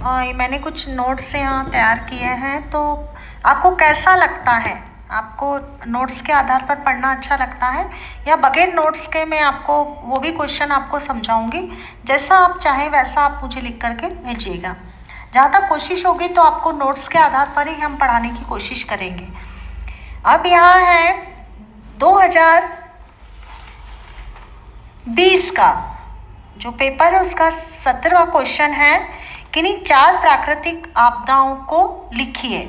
मैंने कुछ नोट्स यहाँ तैयार किए हैं, तो आपको कैसा लगता है? आपको नोट्स के आधार पर पढ़ना अच्छा लगता है या बगैर नोट्स के मैं आपको वो भी क्वेश्चन आपको समझाऊंगी? जैसा आप चाहें वैसा आप मुझे लिख करके भेजिएगा। जहाँ तक कोशिश होगी तो आपको नोट्स के आधार पर ही हम पढ़ाने की कोशिश करेंगे। अब यहाँ है 2020 का जो पेपर है उसका 17वां क्वेश्चन है, किन्हीं 4 प्राकृतिक आपदाओं को लिखिए।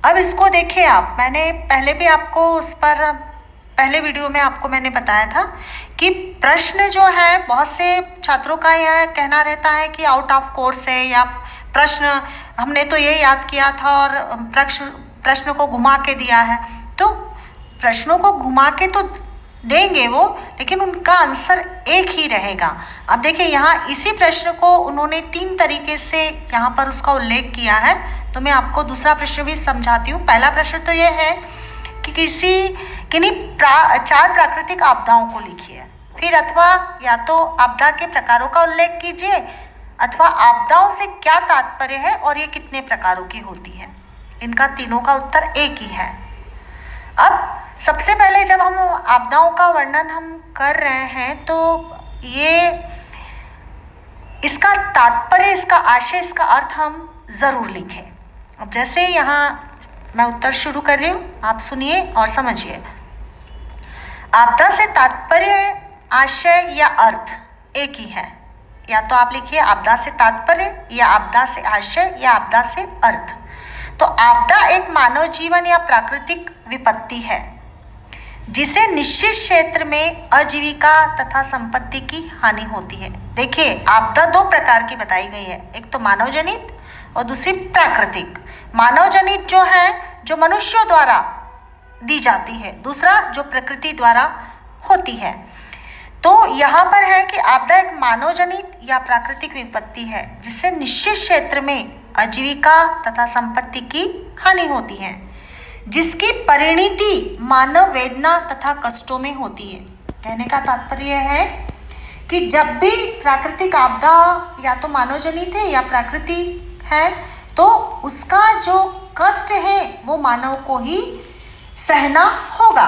अब इसको देखिए आप, मैंने पहले भी आपको उस पर पहले वीडियो में आपको मैंने बताया था कि प्रश्न जो है बहुत से छात्रों का यह कहना रहता है कि आउट ऑफ कोर्स है या प्रश्न हमने तो ये याद किया था और प्रश्न को घुमा के दिया है। तो प्रश्नों को घुमा के तो देंगे वो, लेकिन उनका आंसर एक ही रहेगा। अब देखिए यहाँ इसी प्रश्न को उन्होंने 3 तरीके से यहाँ पर उसका उल्लेख किया है, तो मैं आपको दूसरा प्रश्न भी समझाती हूँ। पहला प्रश्न तो यह है कि किन्हीं 4 प्राकृतिक आपदाओं को लिखिए, फिर अथवा या तो आपदा के प्रकारों का उल्लेख कीजिए अथवा आपदाओं से क्या तात्पर्य है और ये कितने प्रकारों की होती है। इनका तीनों का उत्तर एक ही है। अब सबसे पहले जब हम आपदाओं का वर्णन हम कर रहे हैं तो ये इसका तात्पर्य, इसका आशय, इसका अर्थ हम ज़रूर लिखें। अब जैसे यहाँ मैं उत्तर शुरू कर रही हूँ, आप सुनिए और समझिए। आपदा से तात्पर्य, आशय या अर्थ एक ही है। या तो आप लिखिए आपदा से तात्पर्य या आपदा से आशय या आपदा से अर्थ। तो आपदा एक मानव जीवन या प्राकृतिक विपत्ति है जिसे निश्चित क्षेत्र में आजीविका तथा संपत्ति की हानि होती है। देखिए आपदा 2 प्रकार की बताई गई है, एक तो मानव जनित और दूसरी प्राकृतिक। मानव जनित जो है जो मनुष्यों द्वारा दी जाती है, दूसरा जो प्रकृति द्वारा होती है। तो यहाँ पर है कि आपदा एक मानव जनित या प्राकृतिक विपत्ति है जिससे निश्चित क्षेत्र में आजीविका तथा संपत्ति की हानि होती है, जिसकी परिणति मानव वेदना तथा कष्टों में होती है। कहने का तात्पर्य है कि जब भी प्राकृतिक आपदा या तो मानव जनित है या प्राकृतिक है तो उसका जो कष्ट है वो मानव को ही सहना होगा।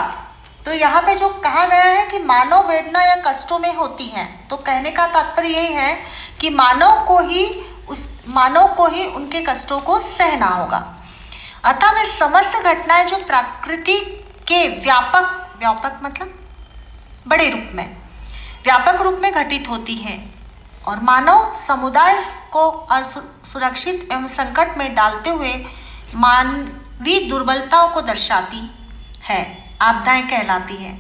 तो यहाँ पे जो कहा गया है कि मानव वेदना या कष्टों में होती है, तो कहने का तात्पर्य यही है कि मानव को ही उनके कष्टों को सहना होगा। अतः वे समस्त घटनाएं जो प्रकृति के व्यापक मतलब बड़े रूप में, व्यापक रूप में घटित होती हैं और मानव समुदाय को असुरक्षित एवं संकट में डालते हुए मानवीय दुर्बलताओं को दर्शाती है, आपदाएं कहलाती हैं।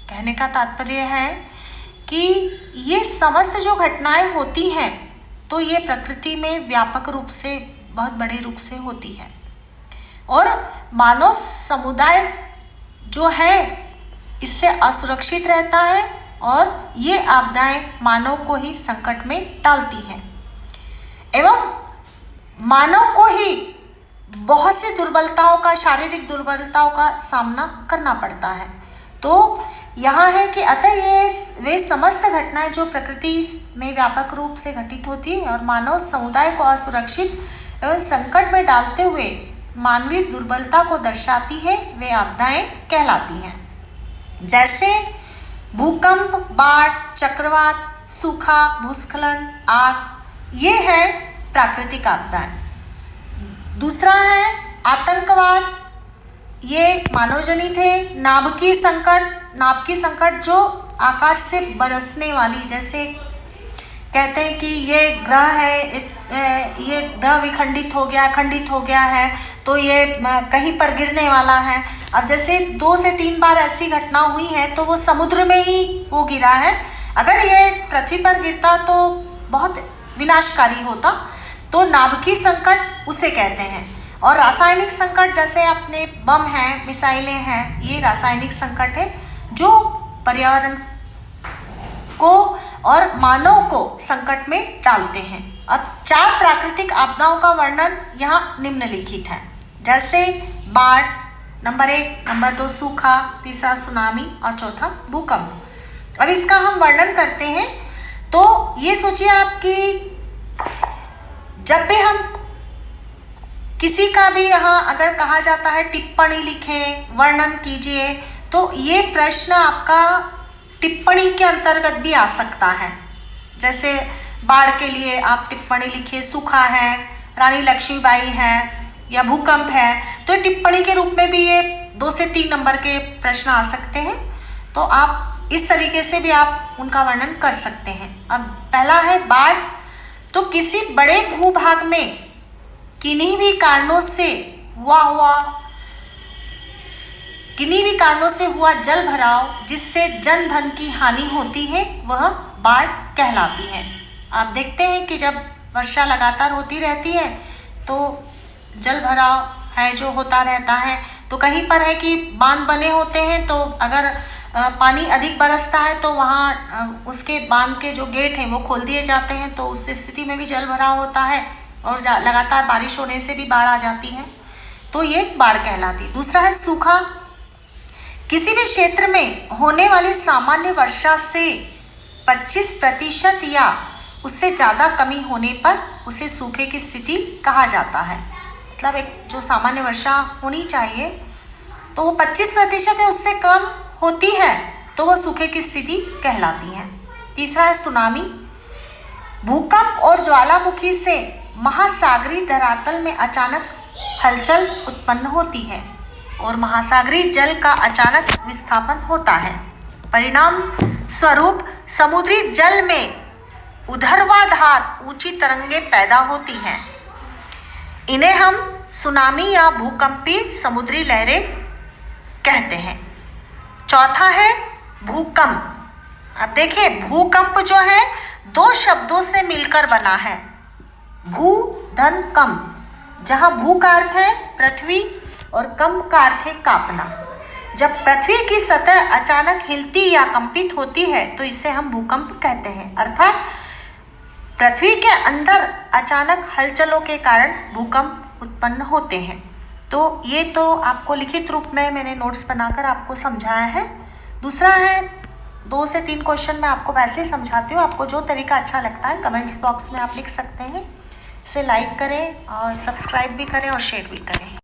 कहने का तात्पर्य है कि ये समस्त जो घटनाएं होती हैं तो ये प्रकृति में व्यापक रूप से, बहुत बड़े रूप से होती है और मानव समुदाय जो है इससे असुरक्षित रहता है और ये आपदाएं मानव को ही संकट में डालती हैं एवं मानव को ही बहुत सी दुर्बलताओं का, शारीरिक दुर्बलताओं का सामना करना पड़ता है। तो यहाँ है कि अतः ये वे समस्त घटनाएं जो प्रकृति में व्यापक रूप से घटित होती है और मानव समुदाय को असुरक्षित एवं संकट में डालते हुए मानवीय दुर्बलता को दर्शाती है, वे आपदाएं कहलाती हैं। जैसे भूकंप, बाढ़, चक्रवात, सूखा, भूस्खलन, आग, ये है प्राकृतिक आपदाएं। दूसरा है आतंकवाद, ये मानवजनित है। नाभिकीय संकट जो आकाश से बरसने वाली, जैसे कहते हैं कि ये ग्रह है, ये ग्रह विखंडित हो गया, खंडित हो गया है तो ये कहीं पर गिरने वाला है। अब जैसे 2 से 3 बार ऐसी घटना हुई है तो वो समुद्र में ही वो गिरा है। अगर ये पृथ्वी पर गिरता तो बहुत विनाशकारी होता। तो नाभिकीय संकट उसे कहते हैं। और रासायनिक संकट जैसे अपने बम हैं, मिसाइलें हैं, ये रासायनिक संकट है जो पर्यावरण को और मानव को संकट में डालते हैं। अब 4 प्राकृतिक आपदाओं का वर्णन यहाँ निम्नलिखित है। जैसे बाढ़ नंबर 1, नंबर 2 सूखा, तीसरा सुनामी और चौथा भूकंप। अब इसका हम वर्णन करते हैं। तो ये सोचिए आप कि जब भी हम किसी का भी यहाँ अगर कहा जाता है टिप्पणी लिखें, वर्णन कीजिए, तो ये प्रश्न आपका टिप्पणी के अंतर्गत भी आ सकता है। जैसे बाढ़ के लिए आप टिप्पणी लिखिए, सूखा है, रानी लक्ष्मीबाई है या भूकंप है, तो टिप्पणी के रूप में भी ये 2 से 3 नंबर के प्रश्न आ सकते हैं। तो आप इस तरीके से भी आप उनका वर्णन कर सकते हैं। अब पहला है बाढ़। तो किसी बड़े भूभाग में किन्हीं भी कारणों से हुआ जल भराव जिससे जन धन की हानि होती है, वह बाढ़ कहलाती है। आप देखते हैं कि जब वर्षा लगातार होती रहती है तो जल भराव है जो होता रहता है। तो कहीं पर है कि बांध बने होते हैं, तो अगर पानी अधिक बरसता है तो वहाँ उसके बांध के जो गेट हैं वो खोल दिए जाते हैं, तो उस स्थिति में भी जल भराव होता है और लगातार बारिश होने से भी बाढ़ आ जाती है, तो ये बाढ़ कहलाती है। दूसरा है सूखा। किसी भी क्षेत्र में होने वाली सामान्य वर्षा से 25% या उससे ज़्यादा कमी होने पर उसे सूखे की स्थिति कहा जाता है। मतलब एक जो सामान्य वर्षा होनी चाहिए तो वो 25% है, उससे कम होती है तो वह सूखे की स्थिति कहलाती है। तीसरा है सुनामी। भूकंप और ज्वालामुखी से महासागरीय धरातल में अचानक हलचल उत्पन्न होती है और महासागरीय जल का अचानक विस्थापन होता है। परिणाम स्वरूप समुद्री जल में ऊर्ध्वाधर ऊंची तरंगें पैदा होती हैं। इन्हें हम सुनामी या भूकंपीय समुद्री लहरें कहते हैं। चौथा है भूकंप। अब देखिए, भूकंप जो है 2 शब्दों से मिलकर बना है, भू धन कंप, जहाँ भू का अर्थ है पृथ्वी और कंप का अर्थ है कांपना। जब पृथ्वी की सतह अचानक हिलती या कंपित होती है तो इसे हम भूकंप कहते हैं। अर्थात पृथ्वी के अंदर अचानक हलचलों के कारण भूकंप उत्पन्न होते हैं। तो ये तो आपको लिखित रूप में मैंने नोट्स बनाकर आपको समझाया है। दूसरा है 2 से 3 क्वेश्चन मैं आपको वैसे ही समझाती हूँ। आपको जो तरीका अच्छा लगता है कमेंट्स बॉक्स में आप लिख सकते हैं। इसे लाइक करें और सब्सक्राइब भी करें और शेयर भी करें।